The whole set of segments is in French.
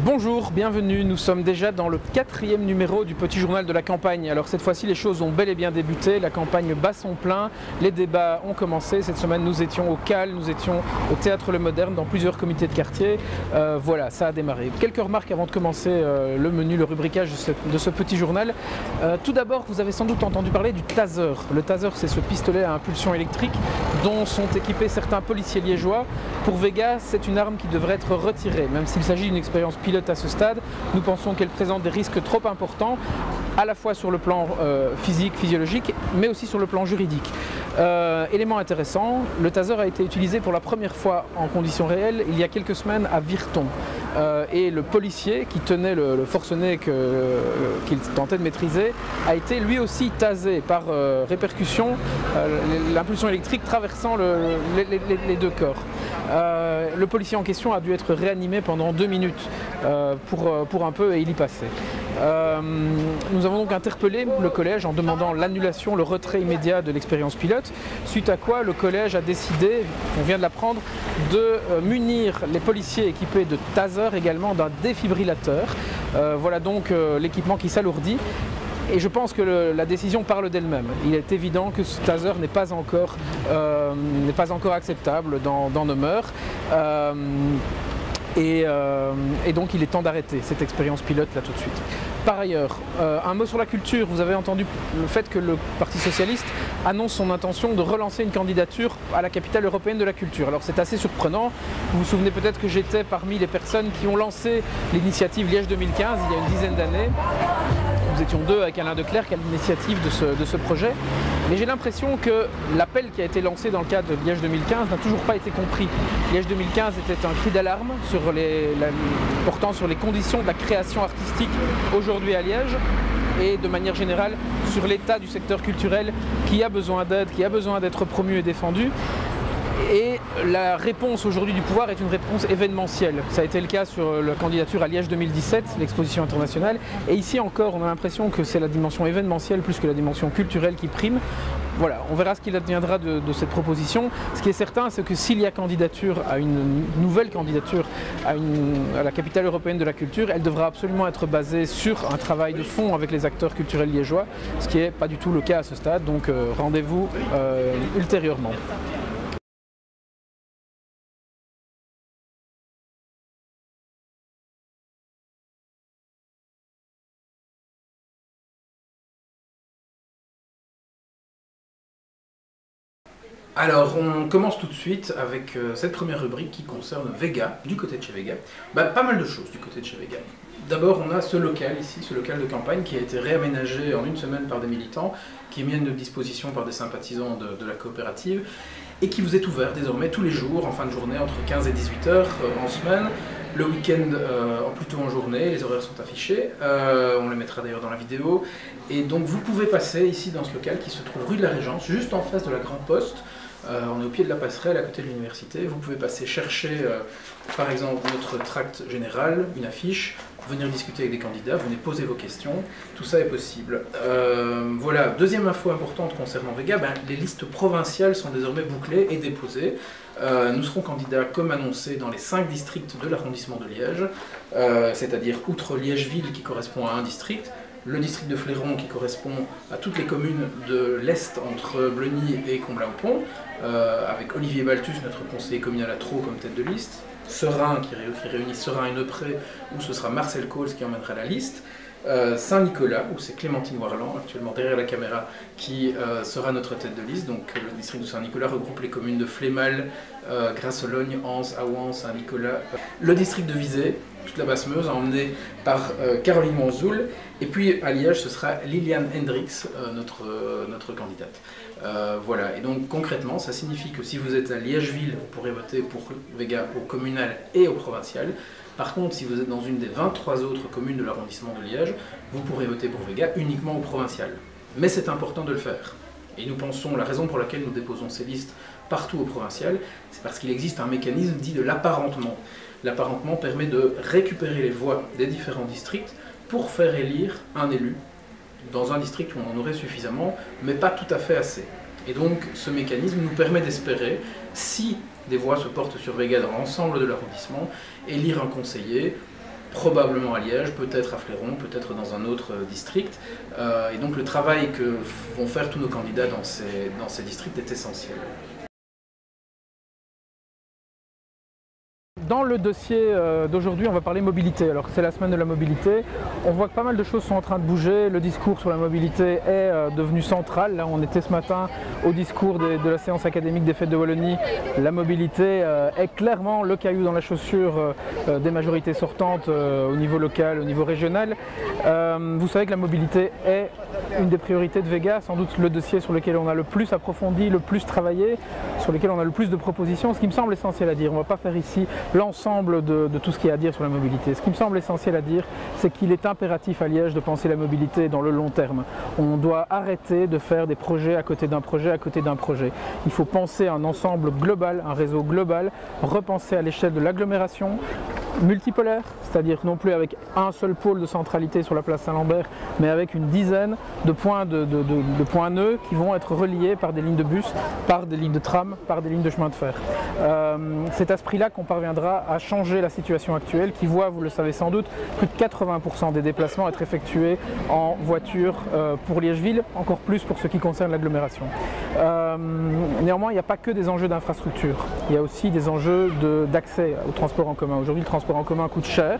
Bonjour, bienvenue, nous sommes déjà dans le 4e numéro du Petit Journal de la campagne. Alors cette fois-ci les choses ont bel et bien débuté, la campagne bat son plein, les débats ont commencé. Cette semaine nous étions au CAL, nous étions au Théâtre Le Moderne, dans plusieurs comités de quartier. Voilà, ça a démarré. Quelques remarques avant de commencer le menu, le rubricage de ce petit journal. Tout d'abord, vous avez sans doute entendu parler du taser. Le taser, c'est ce pistolet à impulsion électrique dont sont équipés certains policiers liégeois. Pour Vega, c'est une arme qui devrait être retirée, même s'il s'agit d'une expérience pilote à ce stade. Nous pensons qu'elle présente des risques trop importants, à la fois sur le plan physique, physiologique, mais aussi sur le plan juridique. Élément intéressant, le taser a été utilisé pour la première fois en conditions réelles il y a quelques semaines à Virton. Et le policier qui tenait le forcené qu'il tentait de maîtriser a été lui aussi tasé par répercussion, l'impulsion électrique traversant les deux corps. Le policier en question a dû être réanimé pendant 2 minutes pour un peu et il y passait. Nous avons donc interpellé le collège en demandant l'annulation, le retrait immédiat de l'expérience pilote, suite à quoi le collège a décidé, on vient de l'apprendre, de munir les policiers équipés de taser également d'un défibrillateur. Voilà donc l'équipement qui s'alourdit. Et je pense que la décision parle d'elle-même. Il est évident que ce taser n'est pas encore acceptable dans nos mœurs. Et donc il est temps d'arrêter cette expérience pilote là tout de suite. Par ailleurs, un mot sur la culture. Vous avez entendu le fait que le Parti Socialiste annonce son intention de relancer une candidature à la capitale européenne de la culture. Alors c'est assez surprenant. Vous vous souvenez peut-être que j'étais parmi les personnes qui ont lancé l'initiative Liège 2015 il y a une dizaine d'années. Nous étions 2 avec Alain Declercq à l'initiative de ce projet. Mais j'ai l'impression que l'appel qui a été lancé dans le cadre de Liège 2015 n'a toujours pas été compris. Liège 2015 était un cri d'alarme portant sur les conditions de la création artistique aujourd'hui à Liège et de manière générale sur l'état du secteur culturel qui a besoin d'aide, qui a besoin d'être promu et défendu. Et la réponse aujourd'hui du pouvoir est une réponse événementielle. Ça a été le cas sur la candidature à Liège 2017, l'exposition internationale. Et ici encore, on a l'impression que c'est la dimension événementielle plus que la dimension culturelle qui prime. Voilà, on verra ce qu'il adviendra de cette proposition. Ce qui est certain, c'est que s'il y a candidature à une nouvelle candidature à la capitale européenne de la culture, elle devra absolument être basée sur un travail de fond avec les acteurs culturels liégeois, ce qui n'est pas du tout le cas à ce stade. Donc rendez-vous ultérieurement. Alors, on commence tout de suite avec cette première rubrique qui concerne Vega, du côté de chez Vega. Pas mal de choses du côté de chez Vega. D'abord, on a ce local ici, ce local de campagne qui a été réaménagé en 1 semaine par des militants, qui est mis à notre disposition par des sympathisants de la coopérative et qui vous est ouvert désormais tous les jours, en fin de journée, entre 15 et 18 heures en semaine. Le week-end, plutôt en journée, les horaires sont affichés, on les mettra d'ailleurs dans la vidéo. Et donc vous pouvez passer ici dans ce local qui se trouve rue de la Régence, juste en face de la Grande Poste. On est au pied de la passerelle, à côté de l'université. Vous pouvez passer chercher, par exemple, notre tract général, une affiche, venir discuter avec des candidats, venez poser vos questions, tout ça est possible. Voilà, deuxième info importante concernant Vega, les listes provinciales sont désormais bouclées et déposées. Nous serons candidats comme annoncé dans les 5 districts de l'arrondissement de Liège, c'est-à-dire outre Liège-Ville qui correspond à un district, le district de Fléron qui correspond à toutes les communes de l'Est entre Bleuny et Comblain-au-Pont, avec Olivier Balthus, notre conseiller communal à Traux comme tête de liste, Serein qui réunit Serein et Neupré, où ce sera Marcel Coles qui emmènera la liste, Saint-Nicolas, où c'est Clémentine Warland, actuellement derrière la caméra, qui sera notre tête de liste. Donc le district de Saint-Nicolas regroupe les communes de Flémal, Grasse-Logne, Anse, Aouan, Saint-Nicolas. Le district de Visé, toute la Basse-Meuse, emmenée par Caroline Monzoul. Et puis à Liège, ce sera Liliane Hendrix, notre candidate. Voilà, et donc concrètement, ça signifie que si vous êtes à Liège-Ville, vous pourrez voter pour Vega au communal et au provincial. Par contre, si vous êtes dans une des 23 autres communes de l'arrondissement de Liège, vous pourrez voter pour Vega uniquement au provincial. Mais c'est important de le faire. Et nous pensons, la raison pour laquelle nous déposons ces listes partout au provincial, c'est parce qu'il existe un mécanisme dit de l'apparentement. L'apparentement permet de récupérer les voix des différents districts pour faire élire un élu dans un district où on en aurait suffisamment, mais pas tout à fait assez. Et donc ce mécanisme nous permet d'espérer, si des voix se portent sur Vega dans l'ensemble de l'arrondissement, élire un conseiller probablement à Liège, peut-être à Fléron, peut-être dans un autre district. Et donc le travail que vont faire tous nos candidats dans ces districts est essentiel. Dans le dossier d'aujourd'hui, on va parler mobilité. Alors c'est la semaine de la mobilité. On voit que pas mal de choses sont en train de bouger. Le discours sur la mobilité est devenu central. Là, on était ce matin au discours de la séance académique des Fêtes de Wallonie. La mobilité est clairement le caillou dans la chaussure des majorités sortantes au niveau local, au niveau régional. Vous savez que la mobilité est une des priorités de Vega, sans doute le dossier sur lequel on a le plus approfondi, le plus travaillé, sur lequel on a le plus de propositions. Ce qui me semble essentiel à dire, on ne va pas faire ici l'ensemble de tout ce qu'il y a à dire sur la mobilité. Ce qui me semble essentiel à dire, c'est qu'il est impératif à Liège de penser la mobilité dans le long terme. On doit arrêter de faire des projets à côté d'un projet, à côté d'un projet. Il faut penser un ensemble global, un réseau global, repenser à l'échelle de l'agglomération, multipolaire, c'est-à-dire non plus avec un seul pôle de centralité sur la place Saint-Lambert, mais avec une dizaine de points nœuds qui vont être reliés par des lignes de bus, par des lignes de tram, par des lignes de chemin de fer. C'est à ce prix-là qu'on parviendra à changer la situation actuelle qui voit, vous le savez sans doute, plus de 80% des déplacements être effectués en voiture pour Liège-Ville, encore plus pour ce qui concerne l'agglomération. Néanmoins, il n'y a pas que des enjeux d'infrastructure, il y a aussi des enjeux d'accès au transport en commun. Aujourd'hui, le transport en commun coûte cher,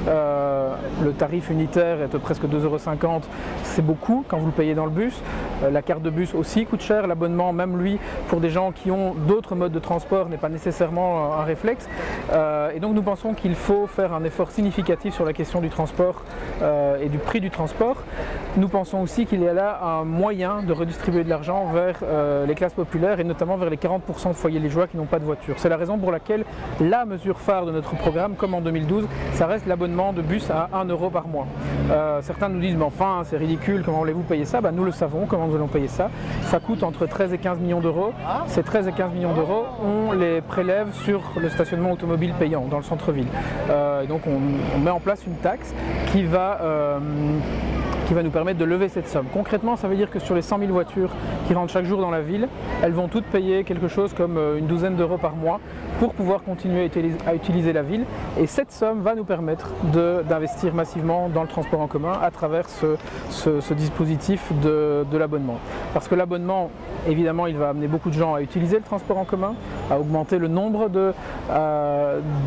le tarif unitaire est de presque 2,50 €, c'est beaucoup quand vous le payez dans le bus. La carte de bus aussi coûte cher, l'abonnement, même lui, pour des gens qui ont d'autres modes de transport, n'est pas nécessairement un réflexe. Et donc nous pensons qu'il faut faire un effort significatif sur la question du transport et du prix du transport. Nous pensons aussi qu'il y a là un moyen de redistribuer de l'argent vers les classes populaires et notamment vers les 40% de foyers liégeois qui n'ont pas de voiture. C'est la raison pour laquelle la mesure phare de notre programme, comme en 2012, ça reste l'abonnement de bus à 1 € par mois. Certains nous disent mais enfin c'est ridicule, comment voulez-vous payer ça? Nous le savons, comment nous allons payer ça. Ça coûte entre 13 et 15 millions d'euros. Ces 13 et 15 millions d'euros, on les prélève sur le stationnement automobile payant dans le centre-ville. Donc on met en place une taxe qui va nous permettre de lever cette somme. Concrètement, ça veut dire que sur les 100 000 voitures qui rentrent chaque jour dans la ville, elles vont toutes payer quelque chose comme une douzaine d'euros par mois pour pouvoir continuer à utiliser la ville. Et cette somme va nous permettre d'investir massivement dans le transport en commun à travers ce dispositif de l'abonnement. Parce que l'abonnement, évidemment, il va amener beaucoup de gens à utiliser le transport en commun, à augmenter le nombre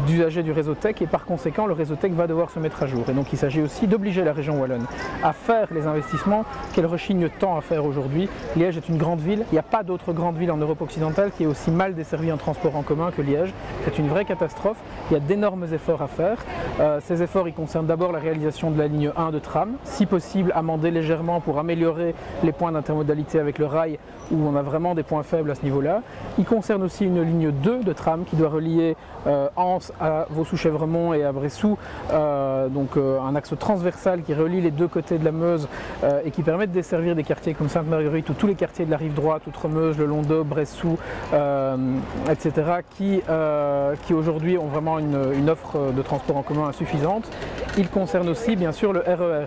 d'usagers du réseau tech et par conséquent, le réseau tech va devoir se mettre à jour. Et donc, il s'agit aussi d'obliger la région wallonne à faire les investissements qu'elle rechigne tant à faire aujourd'hui. Liège est une grande ville, il n'y a pas d'autre grande ville en Europe occidentale qui est aussi mal desservie en transport en commun que Liège. C'est une vraie catastrophe, il y a d'énormes efforts à faire. Ces efforts ils concernent d'abord la réalisation de la ligne 1 de tram, si possible amender légèrement pour améliorer les points d'intermodalité avec le rail où on a vraiment des points faibles à ce niveau-là. Il concerne aussi une ligne 2 de tram qui doit relier Anse à Vaux-sous-Chèvremont et à Bressou, donc un axe transversal qui relie les deux côtés de la Meuse et qui permet de desservir des quartiers comme Sainte-Marguerite ou tous les quartiers de la rive droite, Outremeuse, le Londeau, Bressou, etc. qui aujourd'hui ont vraiment une offre de transport en commun insuffisante. Il concerne aussi bien sûr le RER.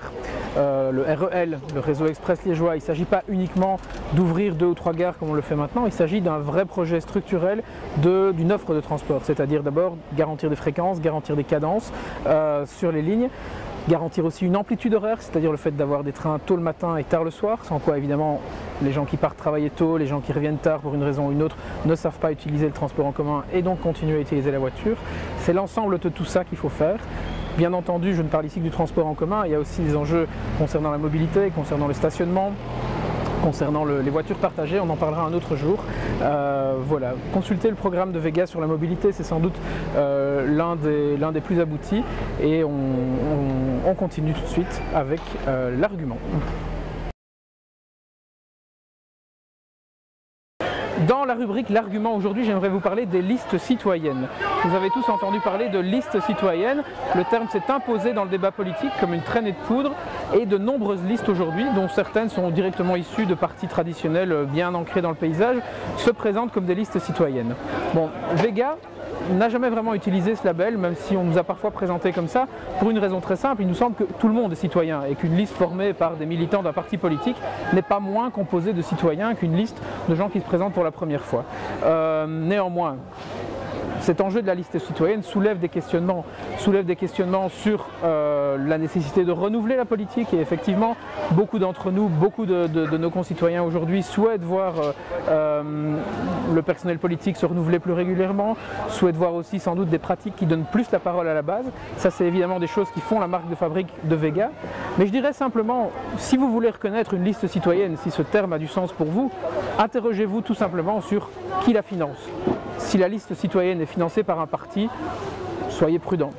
Le REL, le réseau express liégeois, il ne s'agit pas uniquement d'ouvrir 2 ou 3 gares comme on le fait maintenant, il s'agit d'un vrai projet structurel d'une offre de transport, c'est-à-dire d'abord garantir des fréquences, garantir des cadences sur les lignes, garantir aussi une amplitude horaire, c'est-à-dire le fait d'avoir des trains tôt le matin et tard le soir, sans quoi évidemment les gens qui partent travailler tôt, les gens qui reviennent tard pour une raison ou une autre ne savent pas utiliser le transport en commun et donc continuer à utiliser la voiture. C'est l'ensemble de tout ça qu'il faut faire. Bien entendu, je ne parle ici que du transport en commun, il y a aussi des enjeux concernant la mobilité, concernant le stationnement, concernant les voitures partagées, on en parlera un autre jour. Voilà, consultez le programme de Vega sur la mobilité, c'est sans doute l'un des plus aboutis et on continue tout de suite avec l'argument. Dans la rubrique L'argument aujourd'hui, j'aimerais vous parler des listes citoyennes. Vous avez tous entendu parler de listes citoyennes. Le terme s'est imposé dans le débat politique comme une traînée de poudre et de nombreuses listes aujourd'hui, dont certaines sont directement issues de partis traditionnels bien ancrés dans le paysage, se présentent comme des listes citoyennes. Bon, Vega n'a jamais vraiment utilisé ce label, même si on nous a parfois présenté comme ça, pour une raison très simple, il nous semble que tout le monde est citoyen et qu'une liste formée par des militants d'un parti politique n'est pas moins composée de citoyens qu'une liste de gens qui se présentent pour la première fois. Néanmoins, cet enjeu de la liste citoyenne soulève des questionnements sur la nécessité de renouveler la politique, et effectivement beaucoup d'entre nous, beaucoup de nos concitoyens aujourd'hui souhaitent voir le personnel politique se renouveler plus régulièrement, souhaitent voir aussi sans doute des pratiques qui donnent plus la parole à la base. Ça, c'est évidemment des choses qui font la marque de fabrique de Vega. Mais je dirais simplement, si vous voulez reconnaître une liste citoyenne, si ce terme a du sens pour vous, interrogez-vous tout simplement sur qui la finance. Si la liste citoyenne est financée par un parti, soyez prudents.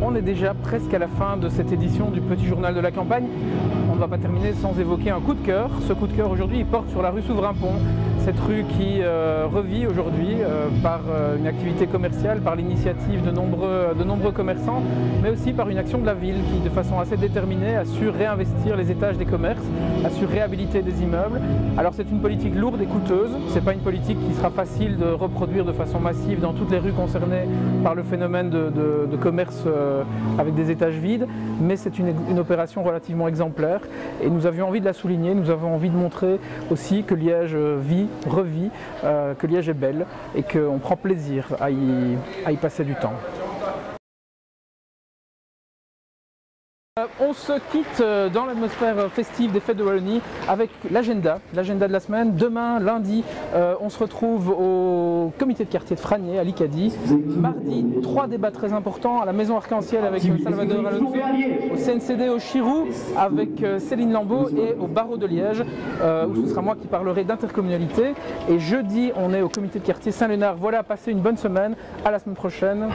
On est déjà presque à la fin de cette édition du Petit Journal de la Campagne. On ne va pas terminer sans évoquer un coup de cœur. Ce coup de cœur aujourd'hui, il porte sur la rue Souverain-Pont, cette rue qui revit aujourd'hui par une activité commerciale, par l'initiative de nombreux commerçants, mais aussi par une action de la ville qui, de façon assez déterminée, a su réinvestir les étages des commerces, a su réhabiliter des immeubles. Alors c'est une politique lourde et coûteuse, c'est pas une politique qui sera facile de reproduire de façon massive dans toutes les rues concernées par le phénomène de commerce avec des étages vides, mais c'est une opération relativement exemplaire et nous avions envie de la souligner, nous avons envie de montrer aussi que Liège revit, que Liège est belle et qu'on prend plaisir à y passer du temps. On se quitte dans l'atmosphère festive des fêtes de Wallonie avec l'agenda de la semaine. Demain, lundi, on se retrouve au comité de quartier de Fragné à Licadie. Mardi, 3 débats très importants à la Maison Arc-en-Ciel avec Salvador Alonso, au CNCD au Chirou avec Céline Lambeau et au barreau de Liège où ce sera moi qui parlerai d'intercommunalité. Et jeudi, on est au comité de quartier Saint-Léonard. Voilà, passez une bonne semaine, à la semaine prochaine.